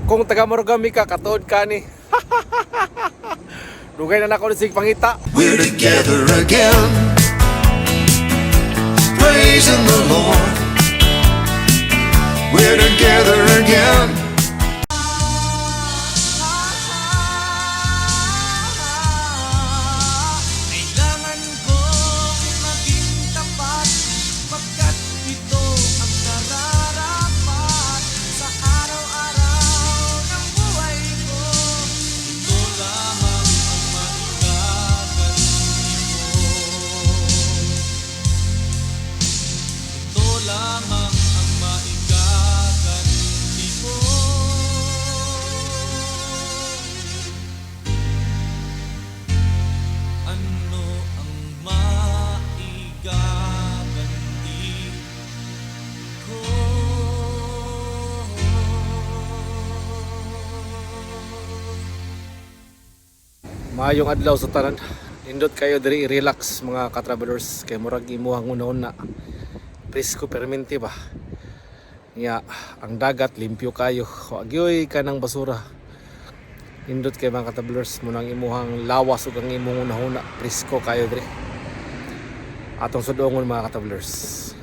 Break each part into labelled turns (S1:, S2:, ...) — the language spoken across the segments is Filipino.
S1: kung taga Marugame ka, katuod ka ni. Dugay na nako sig pangita.
S2: We're together again, praising the Lord. We're together again.
S3: Kailangan kong maging tapat, pagkat ito ang nararapat sa araw-araw ng buhay ko. Ito lamang ang maigaganti mo. Ito lamang ang maigaganti mo. Ano ang maigaganti ko?
S1: Maayong adlaw sa tanan. Nindot kayo diri relax mga ka-travelers kay murag imuhang una-una. Presko permente ba? Nya ang dagat limpyo kayo. Wa gyoy ka ng basura. Nindot kay mga ka-travelers mo nang imuhang lawas ug ang imong una-una. Presko kayo diri. Atong sudongon mga ka-travelers.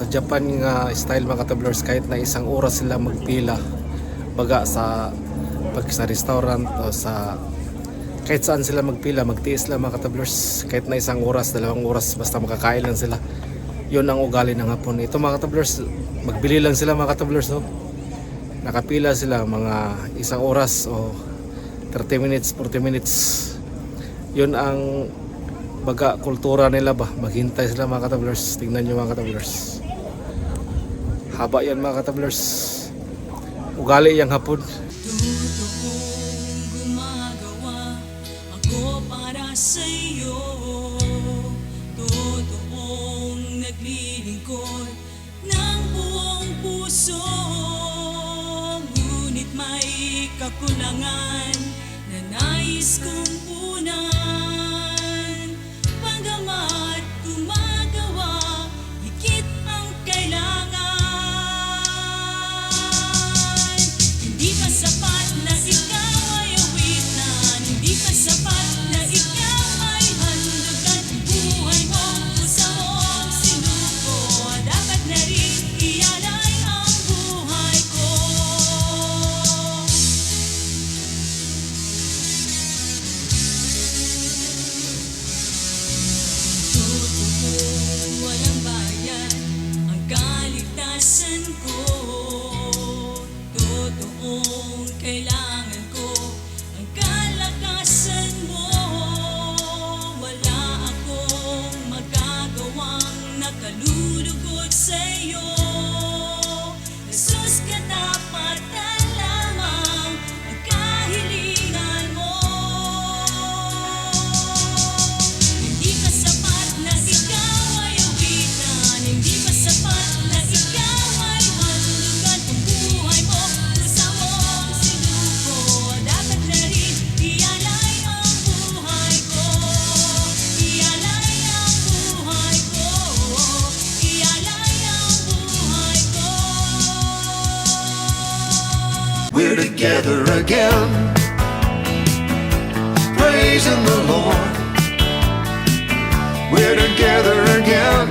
S1: Japan nga style mga katravelers, kahit na isang oras sila magpila baga sa pag sa restaurant o sa kahit saan sila magpila, magtiis lang mga katravelers, kahit na isang oras, 2 oras, basta makakain lang sila. Yun ang ugali ng Hapon. Ito mga katravelers, magbili lang sila mga katravelers, no? Nakapila sila mga isang oras o 30 minutes, 40 minutes. Yun ang baga kultura nila ba, maghintay sila mga katravelers. Tingnan nyo mga katravelers, haba yan mga katravelers, ugali yung Hapon.
S4: Totoong gumagawa ako para sa'yo. Totoong naglilingkod ng buong puso. Ngunit may kakulangan na nais kong punan. Pagamat gumagawa, higit ang kailangan. Hindi pa sapat na ikaw ay awitan. Hindi pa sapat na ikaw ay handugan. Ang buhay mo, pusa mong sinuko. Dapat na rin ialay ang buhay ko. Totoong walang bayan ang kaligtasan ko. Totoong kailangan ko ang kalakasan mo. Wala akong magagawang nakalulugod sa'yo. Jesus, katapatan lamang ang kahilingan mo. Hindi pa sapat na ikaw ay awitan. Hindi pa sapat na ikaw ay handugan. Ang buhay mo, pusa mong sinuko. Dapat na rin ialay ang buhay ko. Ialay ang buhay ko. Ialay ang buhay ko.
S2: We're together again, praising the Lord. We're together again,